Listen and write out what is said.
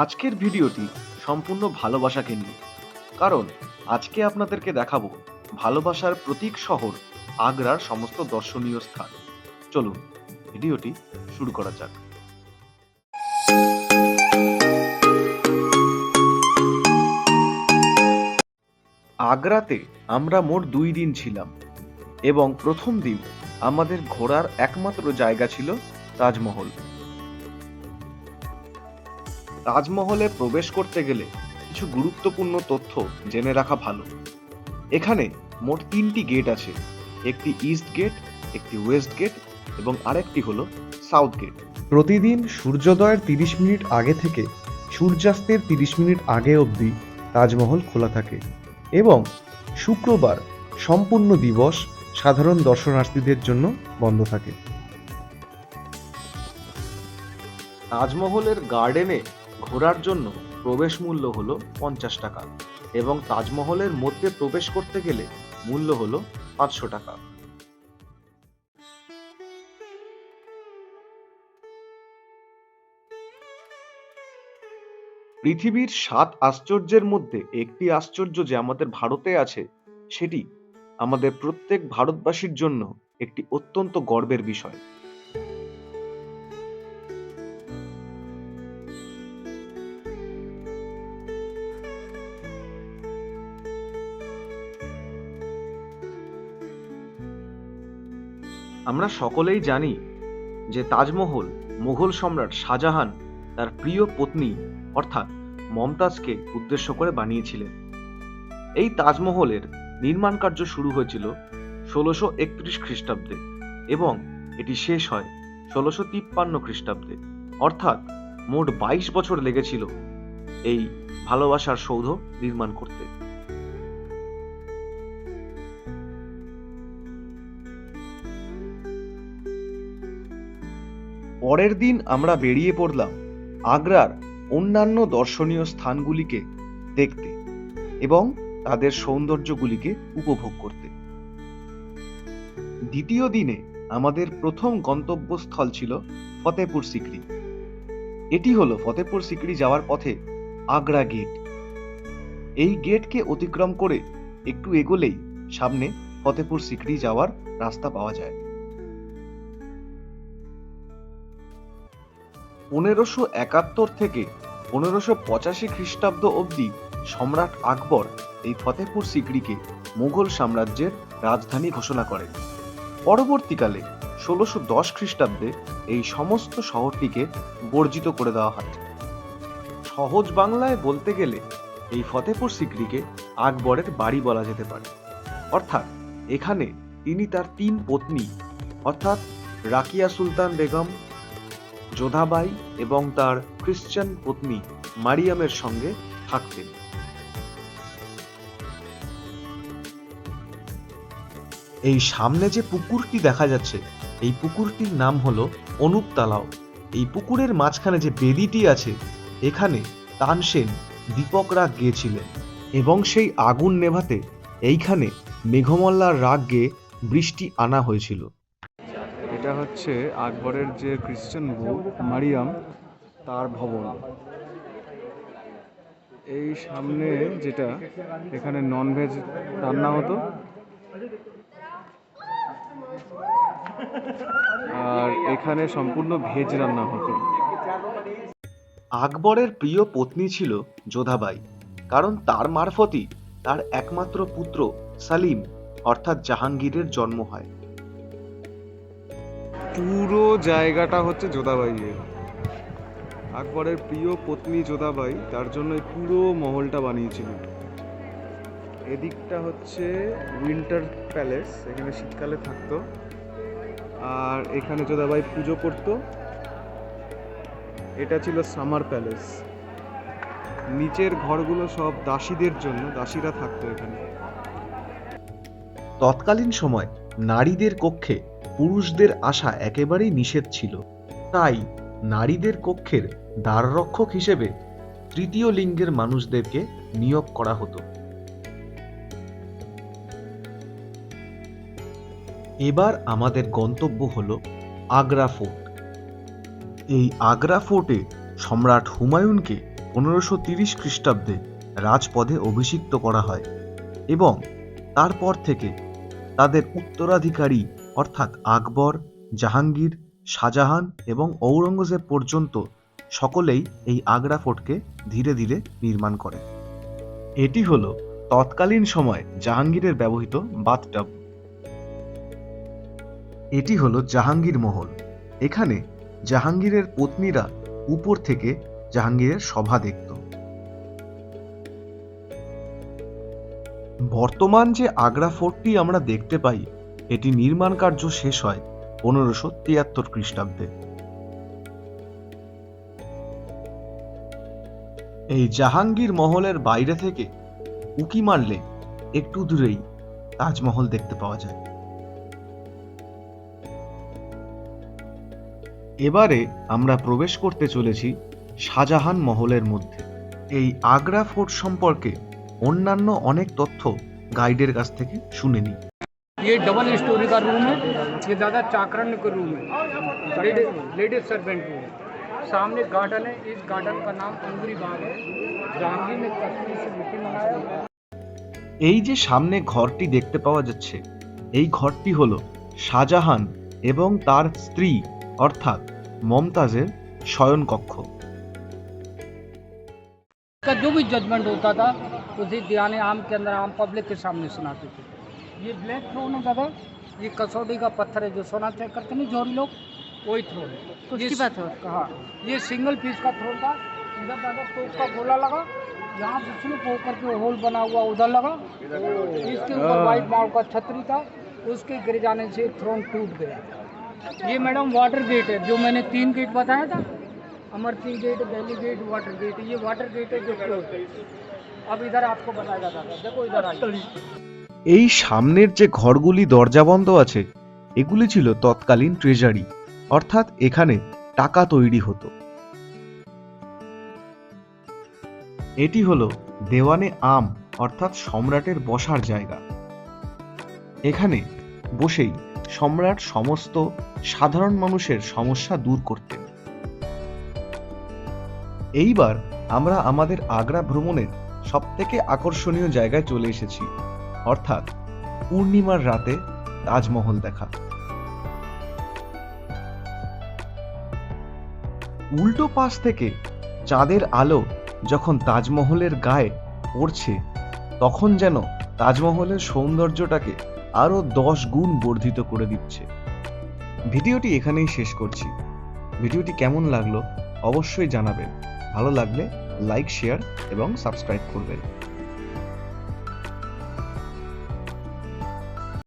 আজকের ভিডিওটি সম্পূর্ণ ভালোবাসাকে নিয়ে, কারণ আজকে আপনাদেরকে দেখাবো ভালোবাসার প্রতীক শহর আগ্রার সমস্ত দর্শনীয় স্থান। চলুন ভিডিওটি শুরু করা যাক। আগ্রাতে আমরা মোট 2 দিন ছিলাম এবং প্রথম দিন আমাদের ঘোরার একমাত্র জায়গা ছিল তাজমহল। তাজমহলে প্রবেশ করতে গেলে কিছু গুরুত্বপূর্ণ তথ্য জেনে রাখা ভালো। এখানে মোট 3টি গেট আছে, একটি ইস্ট গেট, একটি ওয়েস্ট গেট এবং আরেকটি হলো সাউথ গেট। প্রতিদিন সূর্যোদয়ের 30 মিনিট আগে থেকে সূর্যাস্তের 30 মিনিট আগে অবধি তাজমহল খোলা থাকে এবং শুক্রবার সম্পূর্ণ দিবস সাধারণ দর্শনার্থীদের জন্য বন্ধ থাকে। তাজমহলের গার্ডেনে ঘোরার জন্য প্রবেশ মূল্য হলো 50 টাকা এবং তাজমহলের মধ্যে প্রবেশ করতে গেলে মূল্য হলো 500 টাকা। পৃথিবীর 7 আশ্চর্যের মধ্যে একটি আশ্চর্য যে আমাদের ভারতে আছে, সেটি আমাদের প্রত্যেক ভারতবাসীর জন্য একটি অত্যন্ত গর্বের বিষয়। আমরা সকলেই জানি যে তাজমহল মুঘল সম্রাট শাহজাহান তার প্রিয় পত্নী অর্থাৎ মমতাজকে উদ্দেশ্য করে বানিয়েছিলেন। এই তাজমহলের নির্মাণ কার্য শুরু হয়েছিল 1631 খ্রিস্টাব্দে এবং এটি শেষ হয় 1653 খ্রিস্টাব্দে, অর্থাৎ মোট 22 বছর লেগেছিল এই ভালোবাসার সৌধ নির্মাণ করতে। পরের দিন আমরা বেরিয়ে পড়লাম আগ্রার অন্যান্য দর্শনীয় স্থানগুলিকে দেখতে এবং তাদের সৌন্দর্যগুলিকে উপভোগ করতে। দ্বিতীয় দিনে আমাদের প্রথম গন্তব্যস্থল ছিল ফতেপুর সিকরি। এটি হলো ফতেপুর সিকরি যাওয়ার পথে আগ্রা গেট। এই গেটকে অতিক্রম করে একটু এগোলেই সামনে ফতেপুর সিকরি যাওয়ার রাস্তা পাওয়া যায়। 1571 থেকে 1585 খ্রিস্টাব্দ অবধি সম্রাট আকবর এই ফতেপুর সিকরিকে মুঘল সাম্রাজ্যের রাজধানী ঘোষণা করেন। পরবর্তীকালে 1610 খ্রিস্টাব্দে এই সমস্ত শহরটিকে বর্জিত করে দেওয়া হয়। সহজ বাংলায় বলতে গেলে এই ফতেপুর সিকরিকে আকবরের বাড়ি বলা যেতে পারে, অর্থাৎ এখানে তিনি তার 3 পত্নী অর্থাৎ রাকিয়া সুলতান বেগম, যোধাবাই এবং তার খ্রিস্টান পত্নী মারিয়ামের সঙ্গে থাকতেন। এই সামনে যে পুকুরটি দেখা যাচ্ছে, এই পুকুরটির নাম হলো অনুপ তালাও। এই পুকুরের মাঝখানে যে বেদিটি আছে, এখানে তানসেন দীপক রাগ গেয়েছিলেন এবং সেই আগুন নেভাতে এইখানে মেঘমল্লার রাগ গেয়ে বৃষ্টি আনা হয়েছিল। এটা হচ্ছে আকবরের যে খ্রিস্টান বউ মারিয়াম তার ভবন। এই সামনে যেটা, এখানে ননভেজ রান্না হতো আর এখানে সম্পূর্ণ ভেজ রান্না হতো। আকবরের প্রিয় পত্নী ছিল যোধাবাই, কারণ তার মারফতই তার একমাত্র পুত্র সালিম অর্থাৎ জাহাঙ্গীরের জন্ম হয়। পুরো জায়গাটা হচ্ছে যোধাবাইয়ের। আকবরের প্রিয় পত্নী যোধাবাই তার জন্য এই পুরো মহলটা বানিয়েছিলেন। এদিকটা হচ্ছে উইন্টার প্যালেস, এখানে শীতকালে থাকতো আর এখানে যোধাবাই পুজো করত। এটা ছিল সামার প্যালেস। নিচের ঘরগুলো সব দাসীদের জন্য, দাসীরা থাকতো এখানে। তৎকালীন সময় নারীদের কক্ষে পুরুষদের আসা একেবারেই নিষেধ ছিল, তাই নারীদের কক্ষের দ্বাররক্ষক হিসেবে তৃতীয় লিঙ্গের মানুষদেরকে নিয়োগ করা হতো। এবার আমাদের গন্তব্য হলো আগ্রা ফোর্ট। এই আগ্রা ফোর্টে সম্রাট হুমায়ুনকে 1530 খ্রিস্টাব্দে রাজপদে অভিষিক্ত করা হয় এবং তারপর থেকে তাদের উত্তরাধিকারী অর্থাৎ আকবর, জাহাঙ্গীর, শাহজাহান এবং ঔরঙ্গজেব পর্যন্ত সকলেই এই আগ্রা ফোর্টকে ধীরে ধীরে নির্মাণ করে। এটি হলো তৎকালীন সময়ে জাহাঙ্গীরের ব্যবহৃত বাথটাব। এটি হলো জাহাঙ্গীর মহল। এখানে জাহাঙ্গীরের পত্নীরা উপর থেকে জাহাঙ্গীরের সভা দেখত। বর্তমান যে আগ্রা ফোর্টটি আমরা দেখতে পাই, এটি নির্মাণ কার্য শেষ হয় 1573 খ্রিস্টাব্দে। এই জাহাঙ্গীর মহলের বাইরে থেকে উকি মারলে একটু দূরেই তাজমহল দেখতে পাওয়া যায়। এবারে আমরা প্রবেশ করতে চলেছি শাহজাহান মহলের মধ্যে। এই আগ্রা ফোর্ট সম্পর্কে অন্যান্য অনেক তথ্য গাইডের কাছ থেকে শুনে নিই। ये डबल स्टोरी का रूम है, ये ज़्यादा चाकरन का रूम है, लेडीज सर्वेंट रूम। सामने गार्डन है, इस गार्डन का नाम अंगूरी बाग है। जहांगीर ने कश्मीर से मिट्टी मंगाया। এই যে সামনে ঘরটি দেখতে পাওয়া যাচ্ছে, এই ঘরটি হলো শাহজাহান এবং তার স্ত্রী অর্থাৎ মমতাজের শয়নকক্ষ। का जो भी जजमेंट होता था उसे दीवाने आम के अंदर आम पब्लिक के सामने सुनाते थे। ये ब्लैक थ्रोन है दादा, ये कसौटी का पत्थर है जो सोना चेक करते नहीं जोरी लोग, वही थ्रोन है। उसकी बात हो। हाँ, ये सिंगल पीस का थ्रोन था। इधर दादा तोप का गोला लगा, यहाँ से स्लिप होकर के होल बना हुआ उधर लगा। इसके ऊपर व्हाइट मार्क का छतरी था, उसके गिर जाने से थ्रोन टूट गया। ये मैडम वाटर गेट है, जो मैंने 3 गेट बताया था, Amar Singh gate, Delhi gate, water gate. ये वाटर गेट है जो क्लोज है। अब इधर आपको बताया जाता था, देखो इधर आइए। এই সামনের যে ঘরগুলি দরজা বন্ধ আছে, এগুলি ছিল তৎকালীন ট্রেজারি, অর্থাৎ এখানে টাকা তৈরি হতো। এটি হলো দেওয়ানে আম অর্থাৎ সম্রাটের বসার জায়গা। এখানে বসেই সম্রাট সমস্ত সাধারণ মানুষের সমস্যা দূর করতেন। এইবার আমরা আমাদের আগ্রা ভ্রমণের সবথেকে আকর্ষণীয় জায়গায় চলে এসেছি, অর্থাৎ পূর্ণিমার রাতে তাজমহল দেখা। উল্টো পাশ থেকে চাঁদের আলো যখন তাজমহলের গায়ে পড়ছে, তখন যেন তাজমহলের সৌন্দর্যটাকে আরো 10 গুণ বর্ধিত করে দিচ্ছে। ভিডিওটি এখানেই শেষ করছি। ভিডিওটি কেমন লাগলো অবশ্যই জানাবেন। ভালো লাগলে লাইক, শেয়ার এবং সাবস্ক্রাইব করবেন।